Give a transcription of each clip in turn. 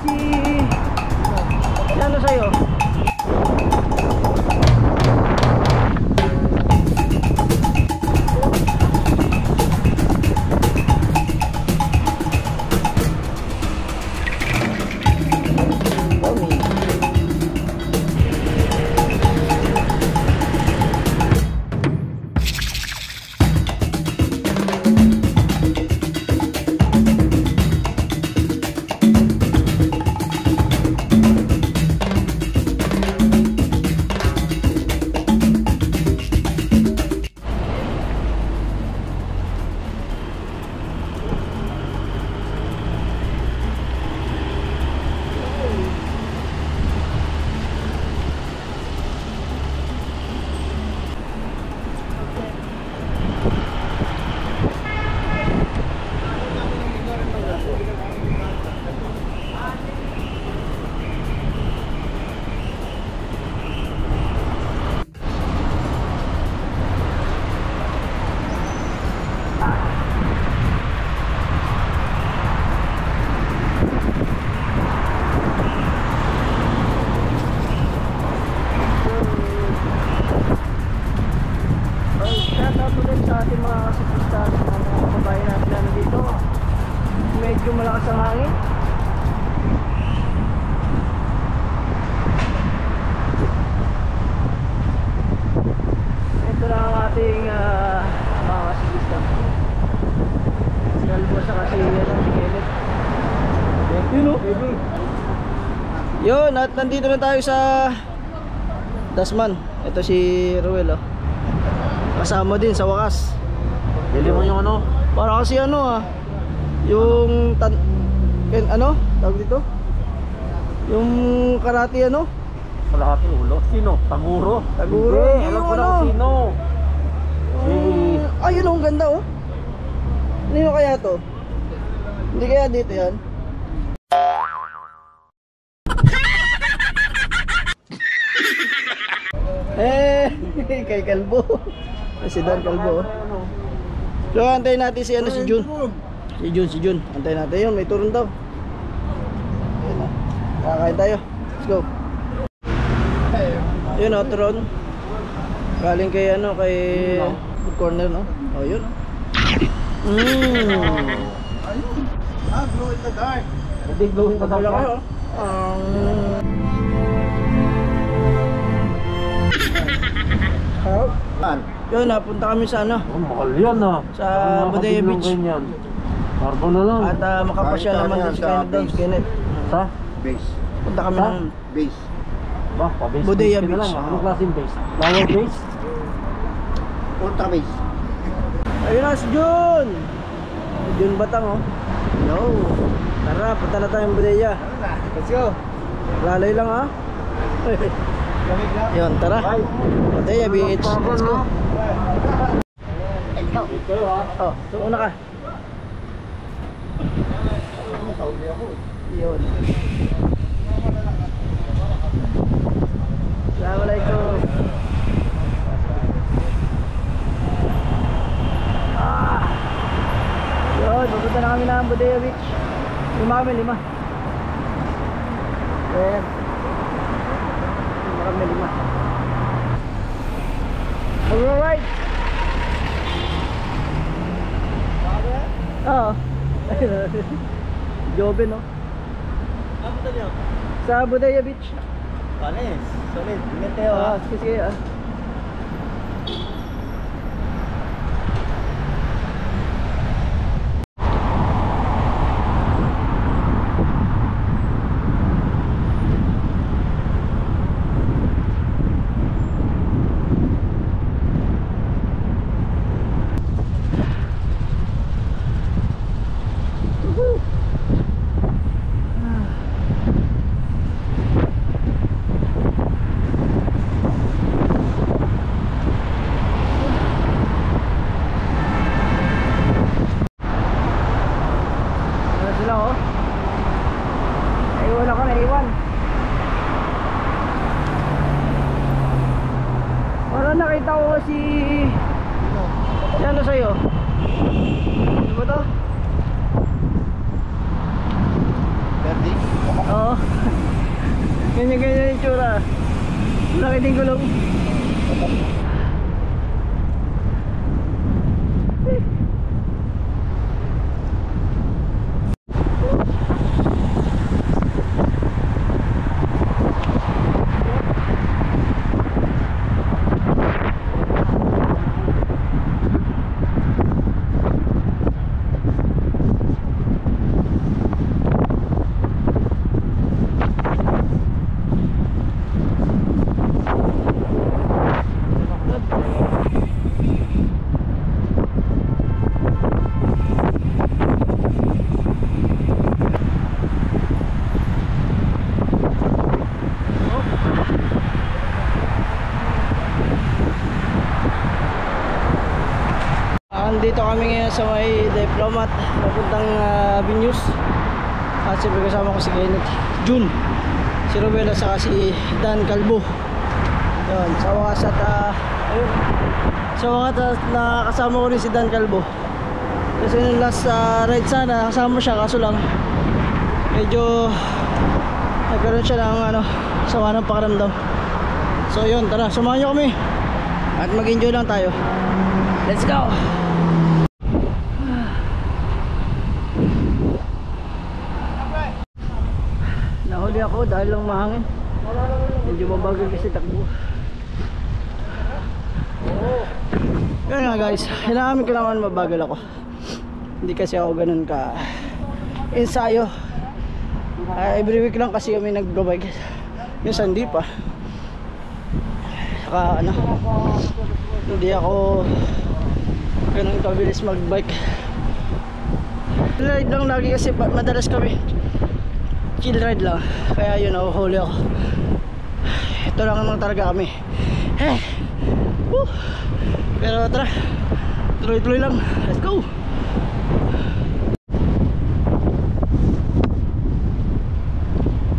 si ano sa'yo? Medyo malakas ang hangin. Ito na ang ating mga siklista. Kalbo sa kasi yan ang Kenneth. Yun o. Yun, at nandito na tayo sa Dasman. Ito si Ruel, oh. Kasama din sa wakas. Bili mo yung ano? Para kasi ano yung ano? Tawag dito? Yung karate ano? Kalahati ulo. Sino? Taguro. Taguro. Hindi, alam ko ano? lang sino. Ayun ang ganda oh. Ano kaya to? Hindi kaya dito yan? Kay Kalbo. Si Dan Kalbo. So antayin natin si ano, si Jun. Si Jun. Antayin natin yun, may turun daw. Ayun na. Kakain tayo. Let's go. Yun o, turun. Galing kay ano, kay food corner no. Oh, yun. Ayun. Glow in the dark. Hindi glow in the dark. Wala kayo. Yun, napunta kami sa ano, Mahal yan sa Bodega Beach. Carbo na lang. At makapasyal naman din si Kenneth doon, si Kenneth. Sa? Base. Punta kami Sa? ng Base. Ba, pa-base Bodega ka na Beach. lang. Anong klaseng base? Flower base? Ultra base. ayun na si Jun. Si Jun Batang oh. No. Tara, punta na tayong Bodega. Let's go. Lalay lang ha. Yun, tara. Bodega Beach. Let's go. Ito ha. Oh, so una ka. Yun. Assalamualaikum. Yun, pupunta na kami ng Bodega Beach. 5 kami, 5. Ayan. 5 kami, 5. Alright. Oo. Jobe no? Ano niyo? Sa Bodega Beach. Panis. Solid. Ingat kayo ha. Sige nakita ko si ano sa'yo? Ano ba to? Verdi. Oo. Sakit yung gulong. Dito kami ngayon sa may Diplomat papuntang Vinyus. At siyempre kasama ko si Kenneth, Jun, si Romel at saka si Dan Calvo. Yun, sa wakas at ayun, sa wakas at nakasama ko rin si Dan Calvo. Kasi nung last ride sana kasama siya, kaso lang medyo nagkaroon siya ng sama ng pakiramdam. So yun, tara, samahan nyo kami at mag-enjoy lang tayo. Let's go! Nahuli ako dahil lang mahangin. Medyo mabagal kasi takbo. Yun nga guys, hinaamin ko naman mabagal ako. Hindi kasi ako ganun ka ensayo. Every week lang kasi kami nag-bike. Minsan di pa. Saka hindi ako ganun kabilis mag-bike. Ride lang lagi kasi madalas kami chill ride lang, kaya yun, nahuhuli ako. Ito lang naman talaga kami. Pero tara, tuloy-tuloy lang, let's go.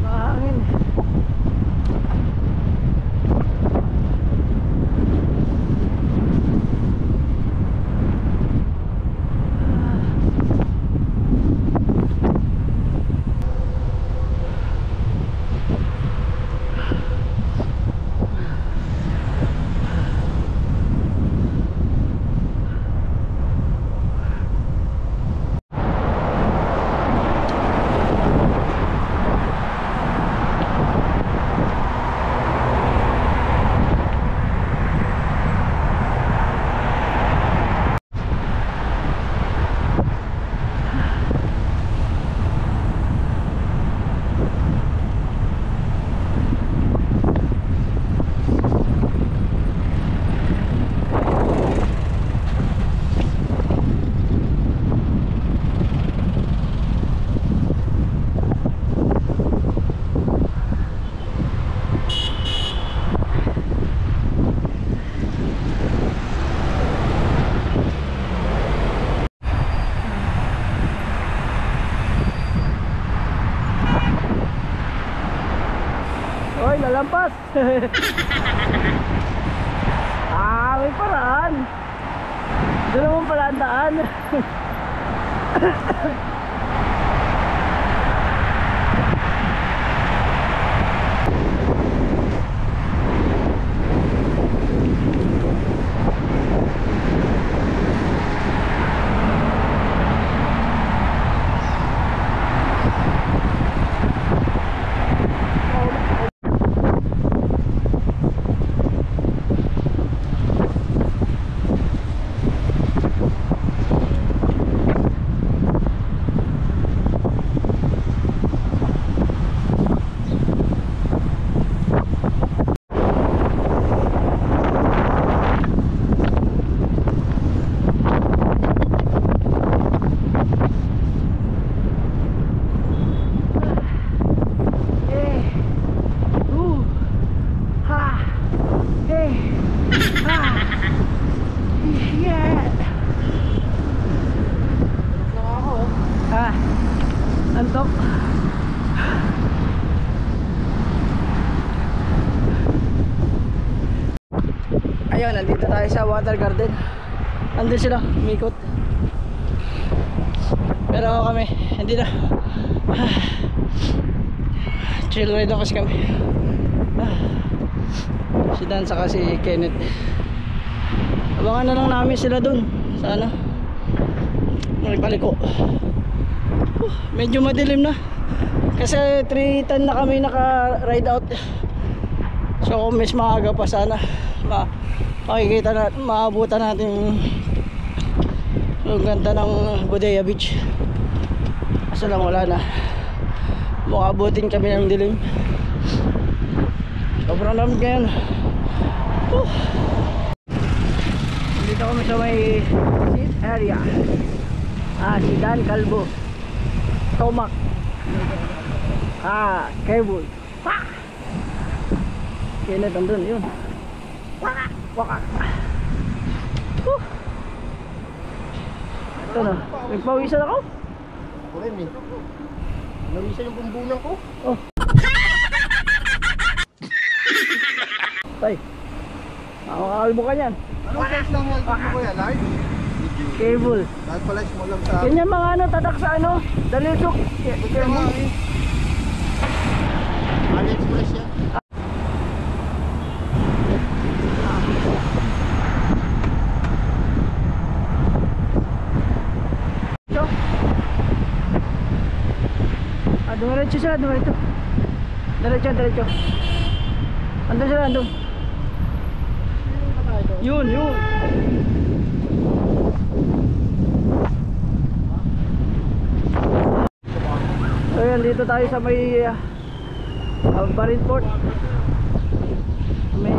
Mahangin. Oy, lalampas. May paraan. Doon naman pala ang daan. Antok. Ayun, nandito tayo sa water garden. Andun sila, umikot. Pero kami, hindi na. Chill ride lang kasi kami. Si Dan saka si Kenneth. Abangan na lang namin sila dun. Sana may paliko. Medyo madilim na. Kasi 3:10 na kami naka ride out. So kung mas maaga pa sana makikita na, maabutan natin yung ganda ng Bodega Beach. Kaso lang wala na, makabutin kami ng dilim. Sobrang lamig ngayon. Dito kami sa may seat area. Si Dan Calvo, Tomac, Cable, Kenneth andun, yun. Waka, waka. Ito na, nagpawisan ako. Ako rin eh. Narisa yung bumbunan ko. Oh. Tay, makakalbo ka yan. Anong size lang yan? Ano ko yan? Large? Cable. Dahil pala small lang sa... Ganyan mga ano, tatak sa ano, dalisok. Cable. AliExpress yan. Dumiretso sila, dumiretso. Diretso, diretso. Andun sila, andun. Yun, yun. Ayan, dito tayo sa may Barinport. May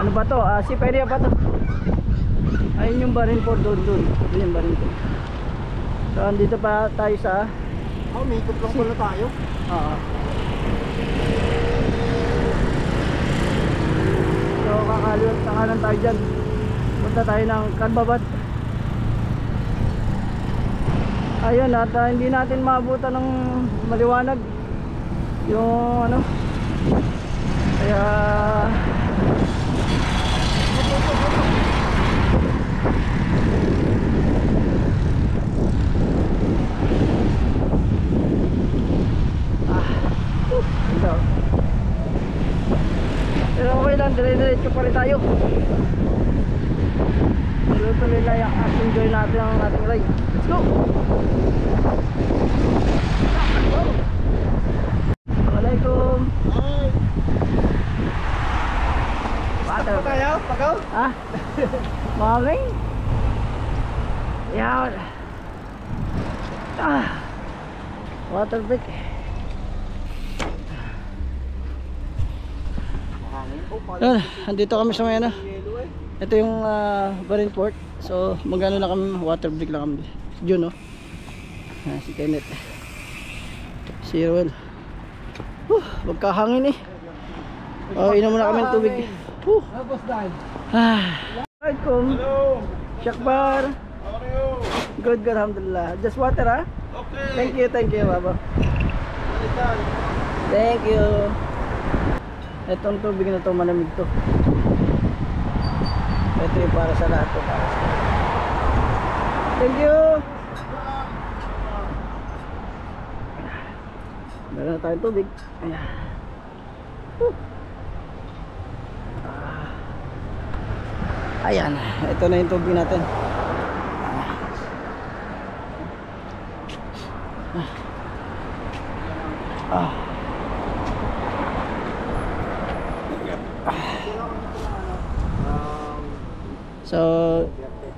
ano ba to? Sip area ba to? Ayun yung Barinport, doon, doon. Doon yung Barinport. So, andito pa tayo sa May ikot lang pala tayo. So kakaliwat sa kanan tayo dyan. Punta tayo ng Carbabat. Ayun, at hindi natin maabutan ng maliwanag yung ano. Kaya ito. Pero okay lang, dire-diretso pa rin tayo. Tuloy-tuloy na yung enjoy natin ang ating ride. Let's go! Assalamualaikum. Ay! Water. Pa tayo? Pagaw? Ha? Morning? Yan. Water break. Yun, andito kami sa may ano. Ito yung Barinport. So magano lang kami, water break lang kami. Si Jun, oh. Si Kenneth, si Roel. Magkahangin eh. Inom muna kami ng tubig. Tapos dahil. Assalamualaikum. Hello! Shakbar. How are you? Good, good, alhamdulillah. Just water, ha? Okay. Thank you, Baba. Thank you. Itong tubig na to, malamig to. Ito yung para sa lahat to, para sa lahat. Thank you. Meron na tayong tubig. Ayan. Ayan, ito na yung tubig natin. So,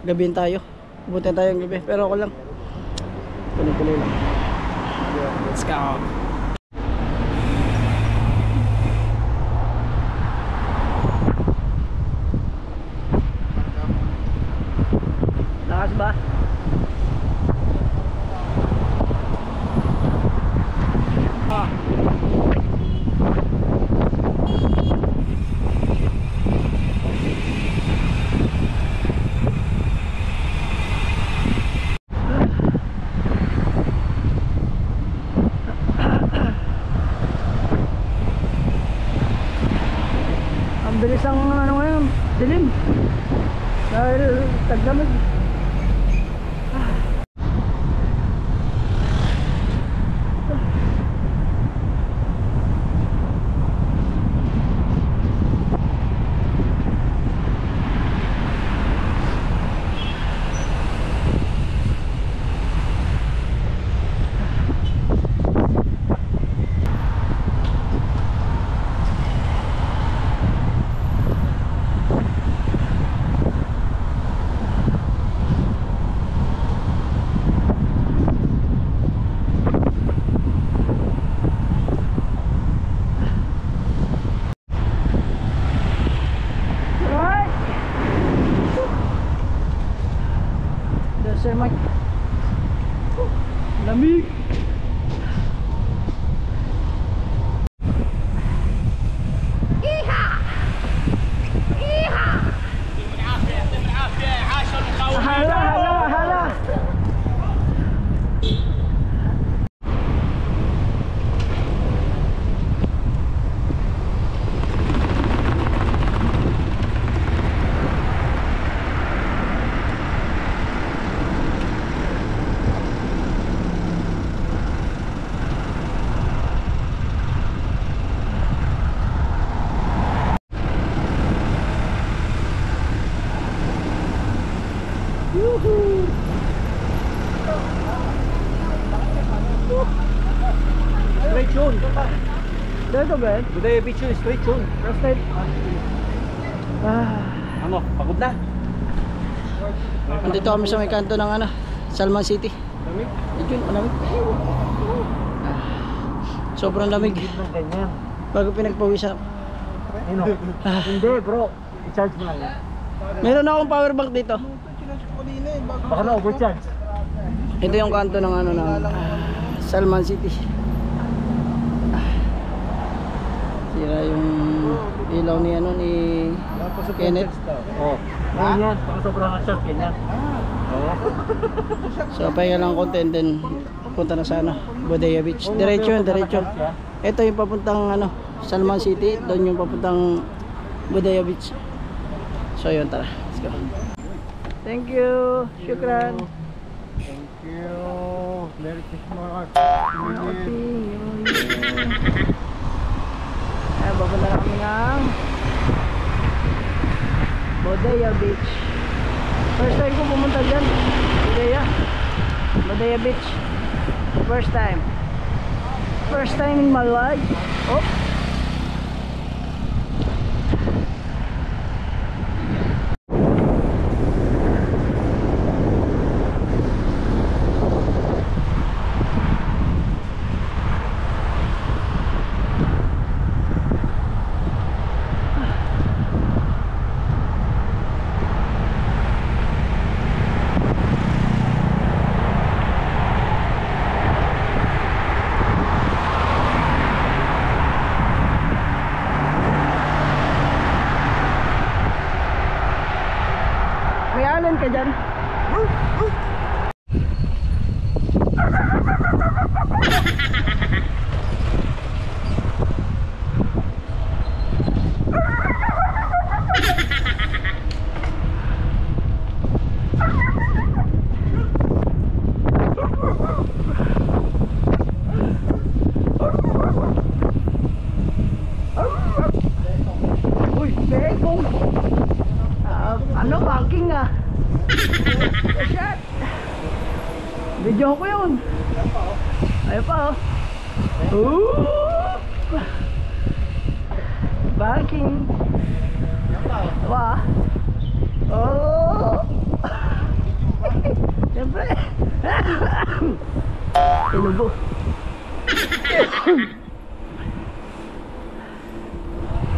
gabihin tayo. Butin tayo ng gabi. Pero ako lang. Tuloy-tuloy lang. Let's go. Lakas ba? Ang bilis ang ano ngayon, dilim. Dahil taglamig. Mike. Lamig. Hala, hala, hala. Woohoo! Straight yun. Dito ba? Budaya Beach yun, straight yun. First time. Ano, pagod na? Andito kami sa may kanto ng ano, Salman City. Lamig? Yun, malamig. Sobrang lamig. Ng ganyan. Bago pinagpawisan. Ano? Hindi bro, i-charge mo lang yan. Meron akong power bank dito. Baka na overcharge. Ito yung kanto ng ano ng Salman City. Sira yung ilaw ni ano ni Kenneth. Oo. Ngayon yan, baka sobrang na-charge ganyan. Oo. So pahinga lang konti and then punta na sa ano, Bodega Beach. Diretso yun, diretso. Ito yung papuntang ano, Salman City. Doon yung papuntang Bodega Beach. So yun, tara, let's go. Thank you. Shukran. Thank you. Merry Christmas. Happy New Year. Ay, babala na kami ng Bodega Beach. First time ko pumunta dyan. Bodega Beach. First time. First time in my life. Oh. May alon ka dyan? Uy, bekong! Ano, parking ah? Shit! Video ko yun! Ayun pa oh! Parking! Diba? Oh! Siyempre! Inubo!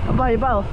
Aba, iba oh!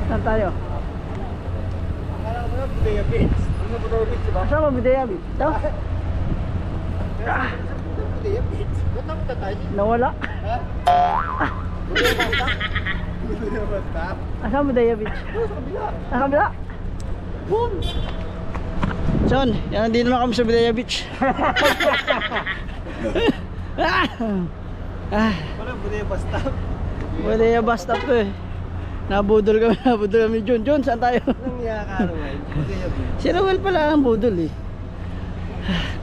Saan tayo? Bodega Beach. Ano Bodega Beach, diba? Saan ba Bodega Beach? Ito? Bodega Beach. Ba't napunta tayo? Nawala? Bodega Basta? Bodega Basta? Saan Bodega Beach? Sa kabila. Sa kabila? Boom! Son, yan, nandito na kami sa Bodega Beach. Wala Bodega Basta. Bodega bus stop to eh. Nabudol kami Jun. Jun, saan tayo? Anong iya ka naman? Si Rowel pala ang budol eh.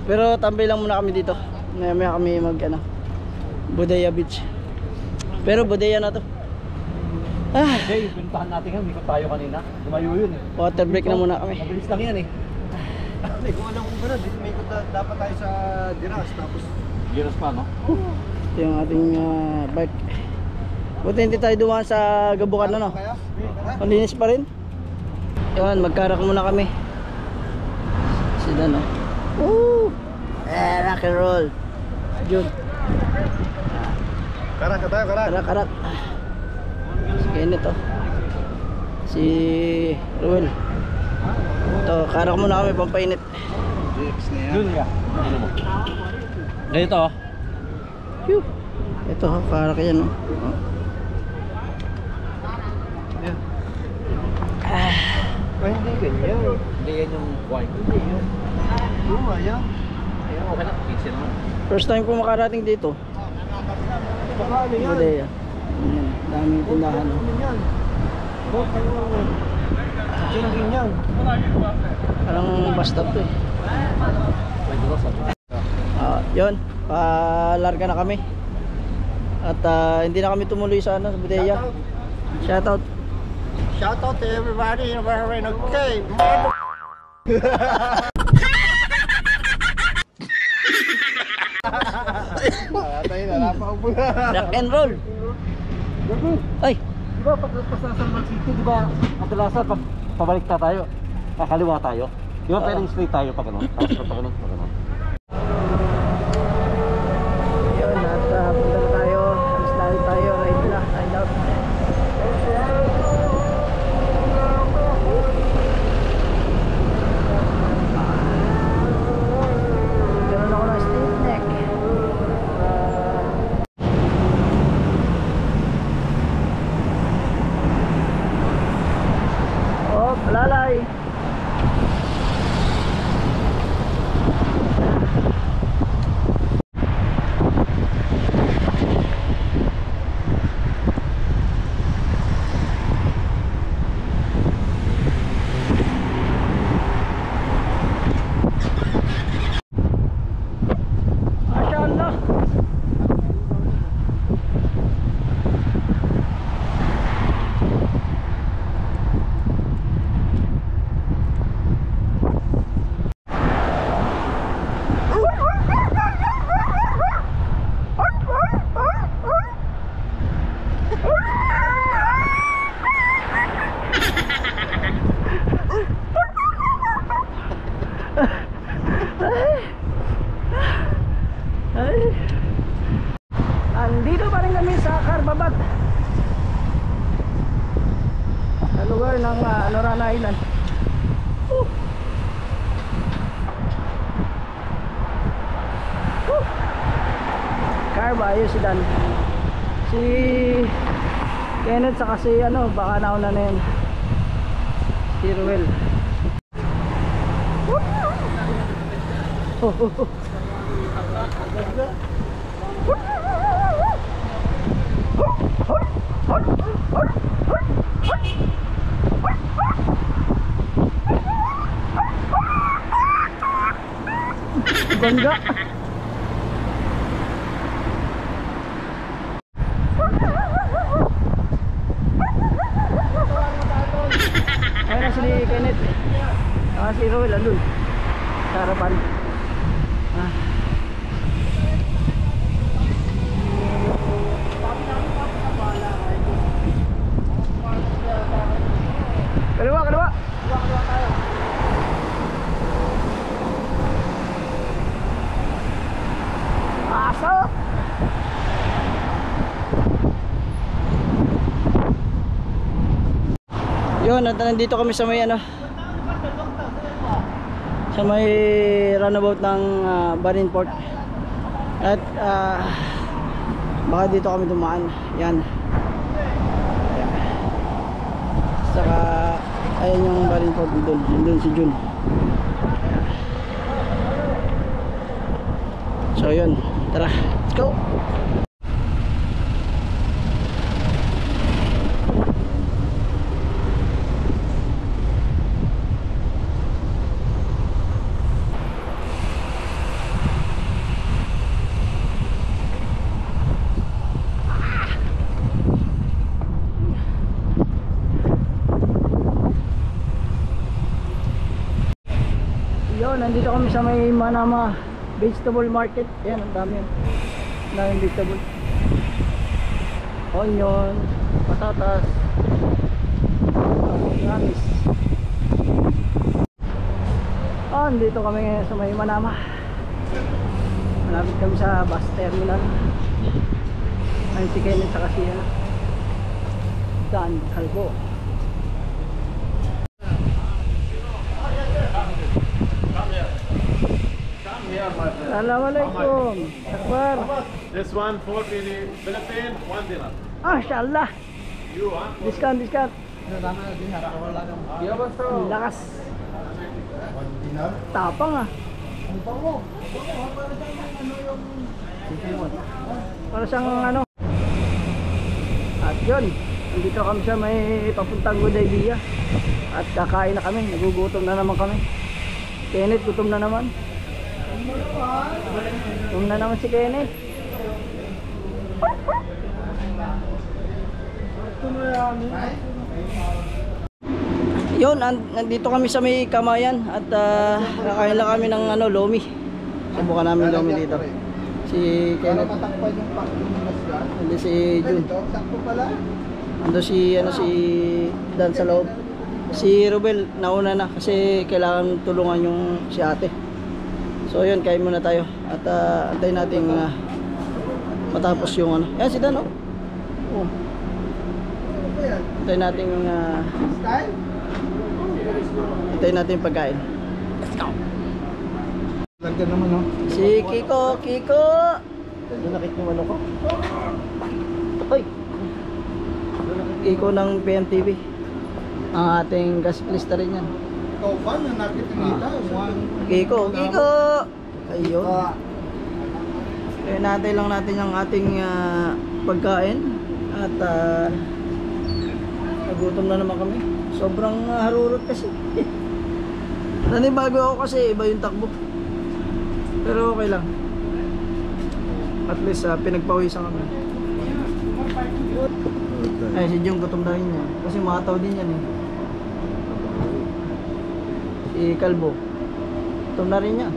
Pero tambay lang muna kami dito. Maya kami mag ano, Bodaya Beach. Pero Bodaya na to. Okay, pinuntahan natin yan. Mikot tayo kanina. Lumayo yun eh. Water break na muna kami. Mabilis lang yan eh. Hindi ko alam kung gano'n. May ikot dapat tayo sa Diras. Tapos Giras pa, no? Ito yung ating bike. Buti hindi tayo dumaan sa Gabukan no. kaya? Malinis pa rin. Yan, magkarak muna kami. Sila no. Woo! Rock and roll. Jun. Karak ka tayo, karak. Karak. Si Kenneth oh. Si Ruel. Ito, karak muna kami pampainit. Yun nga. Ano mo? Ganito oh. Phew. Ito ha, karak yan oh. Ay, hindi ganyan. Hindi yan yung wine. Hindi yun. Luma yan. Ayun, okay na. Pixel naman. First time ko makarating dito. Baka ano yan? Bodaya. Ayan, daming tindahan oh. Ano yan? Bok, ano yan? Chingin yan. Parang bus stop to eh. May dulos ah. Yun, palarga na kami. At hindi na kami tumuloy sa ano, sa Bodaya. Shoutout. Shout out to everybody in Bahrain. Okay. Tayo na, napakaupo na. Rock and roll. Ay, Di ba pag sa San City, di ba kadalasan pag pabalik na tayo, kakaliwa tayo. Di ba pwedeng straight tayo pag ano? Tapos pag ano? Pag ano? yun, at punta na tayo. Alis tayo, ride na, ride out. Meron ako ng stiff neck. Oh, lalay. Masyaallah. Ay. Andito pa rin kami sa Carbabat, sa lugar ng Lorana Island. Carba, ayun si Dan, si Kenneth, saka si ano, baka nauna na yun, si Ruel. Bangga. Ayun na si Kenneth, si Roel andun sa harapan. Kaliwa tayo. Asok. Yun, at nandito kami sa may ano, sa may runabout ng Barinport. At baka dito kami dumaan. Yan. Saka ayan yung Barinport doon si Jun. So yun, tara, let's go. nandito kami sa may Manama Vegetable Market. Ayan, ang dami yan. Ang daming vegetable. Onion, patatas, gamis. Dito kami ngayon sa may Manama. Malapit kami sa bus terminal. Ayun si Kenneth sa kasi Dan Calvo. Assalamualaikum. Akbar. This one for the Philippines, one dinar. Mashallah. You, huh? Discount. Lakas. Tapang ah. Para siyang ano. At yun, dito kami sa may papuntang Gudaybia. At kakain na kami, nagugutom na naman kami. Kenneth, gutom na naman. Gutom na naman si Kenneth. Yun, nandito kami sa may Kamayan at kakain lang kami ng ano, lomi. Subukan namin lomi dito. Si Kenneth, ando si Jun, ando si Dan sa loob. Si Rubel nauna na kasi kailangan tulungan yung si ate. So yun, kain muna tayo at antayin natin matapos yung ano. Yan si Dan, oh. Antayin natin yung antayin natin yung pagkain. Let's go. Ganda naman, no? Si Kiko. Doon nakit yung ano ko. Hoy. Kiko ng PMTV. Ang ating gaspilista rin yan. Ikaw ba na nakit yung nita? Kiko. Ayun. Natin lang natin yung ating pagkain. At nagutom na naman kami. Sobrang harurot kasi. Nanibago ako kasi iba yung takbo. Pero okay lang. At least pinagpawisan kami. Ay, si Jung gutom na rin niya. Kasi mataw din yan eh. Si Calvo gutom na rin niya.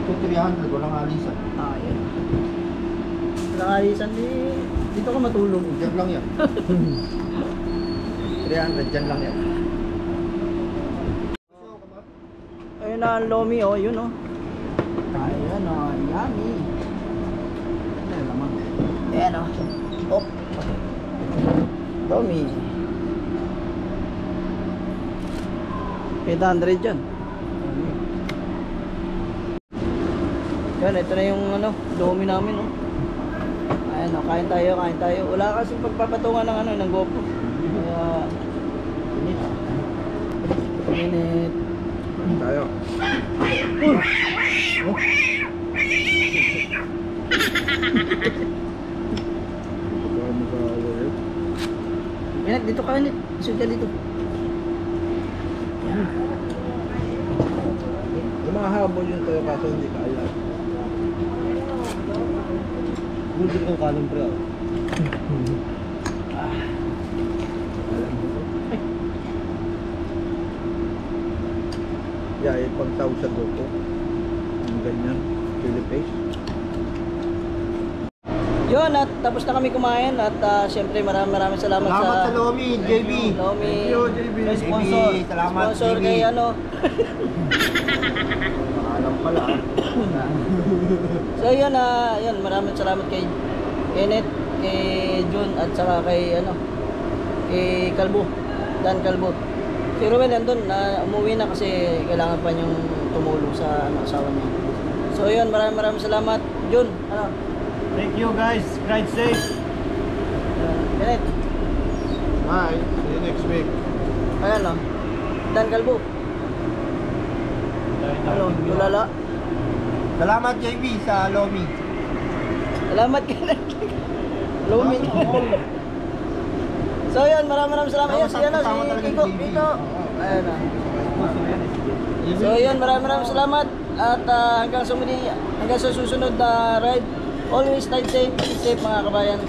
300, walang alisan. Yan. Walang alisan dito ka matulog. Diyan lang yan. 300, dyan lang yan. Ayun na ang lomi, oh, yun oh. Ayan oh, yummy. Ayan oh. Oh. Lomi. 800 dyan. Yan, ito na yung ano, lomi namin oh. Ayan oh, kain tayo. Wala kasing pagpapatungan ng ano, ng GoPro. Kaya minute Tayo. Yan, dito ka nit. Isod ka dito. Yung mga habol yun tayo kaso hindi kaya. Buti kong kanin pre. Yeah, pagtaw sa GoPro. Ang ganyan. Philippines. Yun, at tapos na kami kumain at siyempre maraming salamat Salamat sa sa Lomi, JB. Lomi. Thank you, JB. May sponsor. JB, salamat, Sponsor JB. kay ano. Alam pala. So yun, yun, maraming salamat kay Kenneth, kay Jun at saka kay ano, kay Calvo, Dan Calvo. Si Ruben nandun, umuwi na kasi kailangan pa niyang tumulong sa ano, asawa niya. So yun, maraming salamat. Jun, ano? Thank you guys. Ride safe. Kenneth, Bye. See you next week. ayan o. Dan Calvo. Ano, tulala. Salamat JB sa Lomi. Salamat Kenneth. Lomi. So yun, maraming salamat. Ayan, si ano, si Kiko. Ayan na. So yun, maraming salamat. At hanggang sa susunod na ride, always ride safe, mga kabayan.